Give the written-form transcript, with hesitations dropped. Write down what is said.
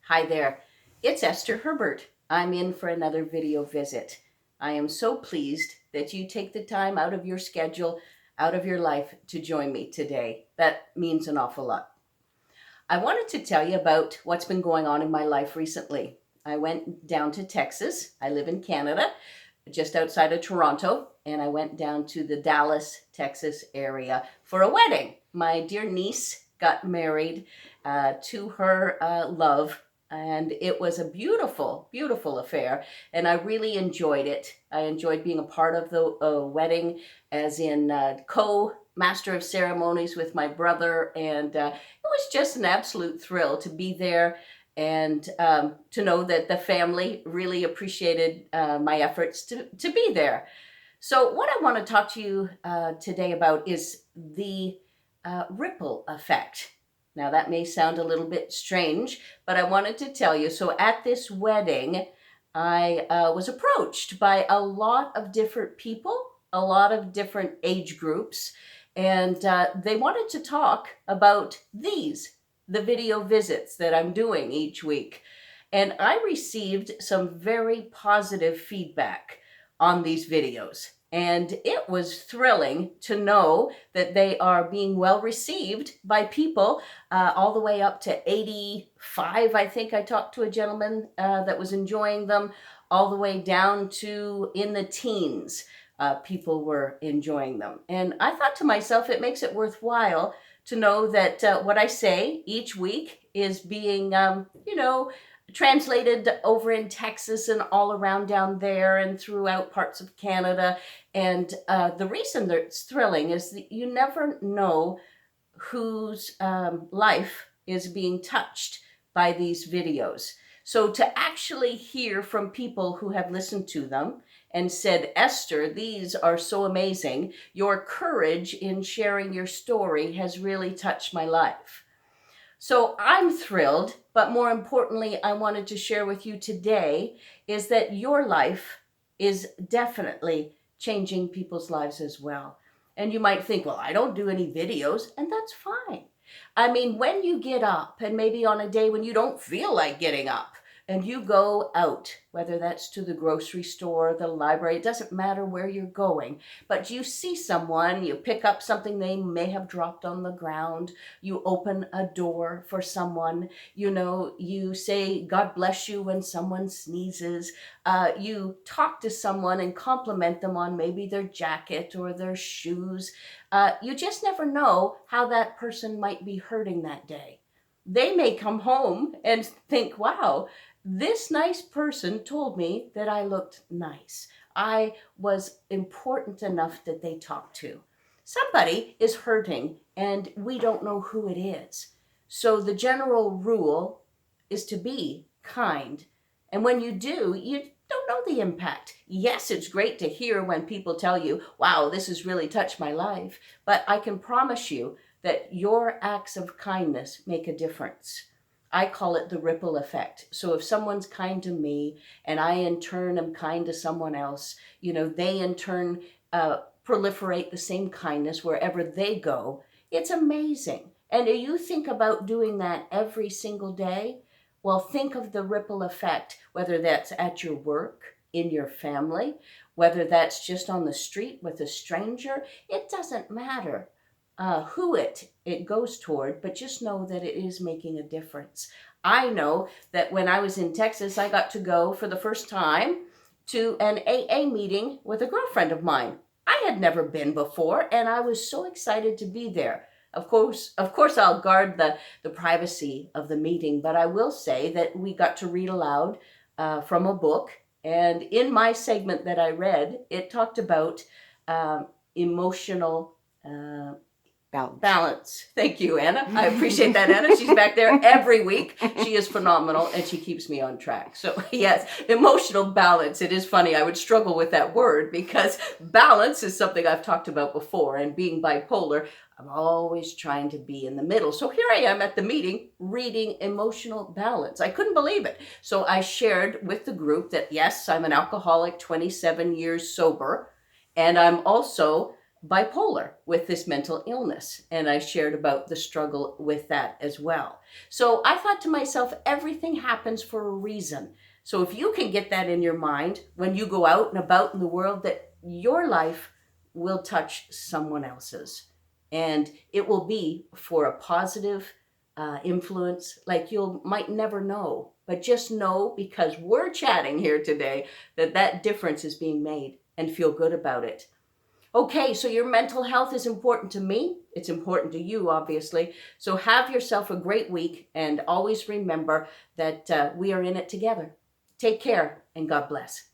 Hi there, it's Esther Herbert. I'm in for another video visit. I am so pleased that you take the time out of your schedule, out of your life to join me today. That means an awful lot. I wanted to tell you about what's been going on in my life recently. I went down to Texas. I live in Canada, just outside of Toronto, and I went down to the Dallas, Texas area for a wedding. My dear niece got married to her love, and it was a beautiful, beautiful affair, and I really enjoyed it. I enjoyed being a part of the wedding, as in co-master of ceremonies with my brother, and it was just an absolute thrill to be there and to know that the family really appreciated my efforts to be there. So what I want to talk to you today about is the ripple effect. Now that may sound a little bit strange, but I wanted to tell you. So at this wedding, I was approached by a lot of different people, a lot of different age groups, and they wanted to talk about the video visits that I'm doing each week. And I received some very positive feedback on these videos. And it was thrilling to know that they are being well received by people all the way up to 85. I think I talked to a gentleman that was enjoying them, all the way down to in the teens. People were enjoying them. And I thought to myself, it makes it worthwhile to know that what I say each week is being, translated over in Texas and all around down there and throughout parts of Canada. And the reason that it's thrilling is that you never know whose life is being touched by these videos. So to actually hear from people who have listened to them and said, Esther, these are so amazing. Your courage in sharing your story has really touched my life. So I'm thrilled, but more importantly, I wanted to share with you today is that your life is definitely changing people's lives as well. And you might think, well, I don't do any videos, and that's fine. I mean, when you get up, and maybe on a day when you don't feel like getting up, and you go out, whether that's to the grocery store, the library, it doesn't matter where you're going, but you see someone, you pick up something they may have dropped on the ground, you open a door for someone, you say, God bless you when someone sneezes, you talk to someone and compliment them on maybe their jacket or their shoes. You just never know how that person might be hurting that day. They may come home and think, wow, this nice person told me that I looked nice. I was important enough that they talked to. Somebody is hurting and we don't know who it is. So the general rule is to be kind. And when you do, you don't know the impact. Yes, it's great to hear when people tell you, wow, this has really touched my life. But I can promise you that your acts of kindness make a difference. I call it the ripple effect. So if someone's kind to me and I in turn am kind to someone else, they in turn proliferate the same kindness wherever they go. It's amazing. And you think about doing that every single day? Well, think of the ripple effect, whether that's at your work, in your family, whether that's just on the street with a stranger. It doesn't matter who it goes toward, but just know that it is making a difference. I know that when I was in Texas, I got to go for the first time to an AA meeting with a girlfriend of mine. I had never been before, and I was so excited to be there. Of course, I'll guard the privacy of the meeting, but I will say that we got to read aloud from a book, and in my segment that I read, it talked about emotional balance. Thank you, Anna. I appreciate that, Anna. She's back there every week. She is phenomenal, and she keeps me on track. So yes, emotional balance. It is funny. I would struggle with that word because balance is something I've talked about before, and being bipolar, I'm always trying to be in the middle. So here I am at the meeting reading emotional balance. I couldn't believe it. So I shared with the group that yes, I'm an alcoholic, 27 years sober, and I'm also bipolar with this mental illness, and I shared about the struggle with that as well. So I thought to myself, everything happens for a reason. So if you can get that in your mind when you go out and about in the world, that your life will touch someone else's, and it will be for a positive influence like you might never know, but just know, because we're chatting here today, that that difference is being made, and feel good about it. Okay, so your mental health is important to me. It's important to you, obviously. So have yourself a great week, and always remember that we are in it together. Take care, and God bless.